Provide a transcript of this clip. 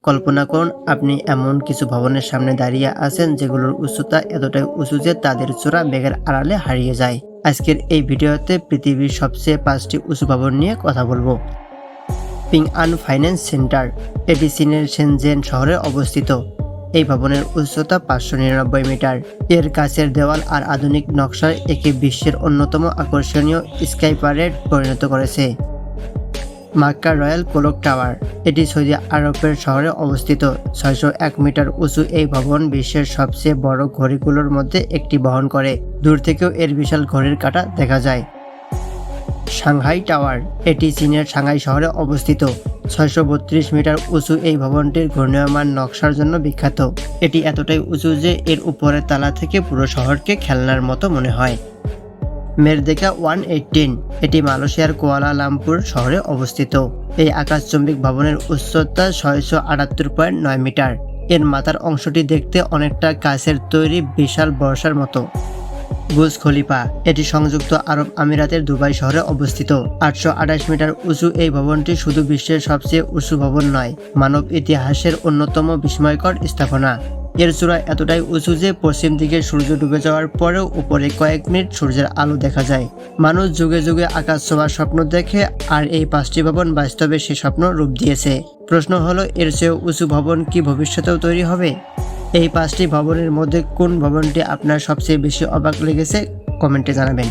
কল্পনা করুন আপনি এমন কিছু ভবনের সামনে দাঁড়িয়ে আছেন যেগুলোর উচ্চতা এতটাই উঁচু যে তাদের চূড়া মেঘের আড়ালে হারিয়ে যায়। আজকের এই ভিডিওতে পৃথিবীর সবচেয়ে 5টি উঁচু ভবন নিয়ে কথা বলবো। পিং আন ফাইন্যান্স সেন্টার, এটি চীনের শেনজেন শহরে অবস্থিত। এই ভবনের উচ্চতা 599 মিটার। এর কাছের দেওয়াল আর আধুনিক নকশায় একে বিশ্বের অন্যতম আকর্ষণীয় স্কাইপারেট পরিণত করেছে। মাক্কা রয়্যাল ক্লক টাওয়ার, এটি সৌদি আরবের শহরে অবস্থিত। 601 মিটার উঁচু এই ভবন বিশ্বের সবচেয়ে বড় ঘড়িগুলোর মধ্যে একটি বহন করে। দূর থেকেও এর বিশাল ঘড়ির কাঁটা দেখা যায়। সাংহাই টাওয়ার, এটি চীনের সাংহাই শহরে অবস্থিত। 632 মিটার উঁচু এই ভবনটির ঘূর্ণায়মান নকশার জন্য বিখ্যাত। এটি এতটাই উঁচু যে এর উপরের তালা থেকে পুরো শহরকে খেলনার মতো মনে হয়। মেরদেকা 118, এটি মালয়েশিয়ার কুয়ালালামপুর শহরে অবস্থিত। এই আকাশচুম্বী ভবনের উচ্চতা 678.9 মিটার। এর মাথার অংশটি দেখতে অনেকটা কাচের তৈরি বিশাল বর্ষার মতো। বুর্জ খলিফা, এটি সংযুক্ত আরব আমিরাতের দুবাই শহরে অবস্থিত। 828 মিটার উঁচু এই ভবনটি শুধু বিশ্বের সবচেয়ে উঁচু ভবন নয়, মানব ইতিহাসের অন্যতম বিস্ময়কর স্থাপনা। এর চূড়া এতটাই উঁচু যে পশ্চিম দিকে সূর্য ডুবে যাওয়ার পরেও উপরে কয়েক মিনিট সূর্যের আলো দেখা যায়। মানুষ যুগে যুগে আকাশ ছোঁয়ার স্বপ্ন দেখে, আর এই 5টি ভবন বাস্তবে সে স্বপ্ন রূপ দিয়েছে। প্রশ্ন হলো, এর চেয়েও উঁচু ভবন কি ভবিষ্যতেও তৈরি হবে? এই 5টি ভবনের মধ্যে কোন ভবনটি আপনার সবচেয়ে বেশি অবাক লেগেছে কমেন্টে জানাবেন।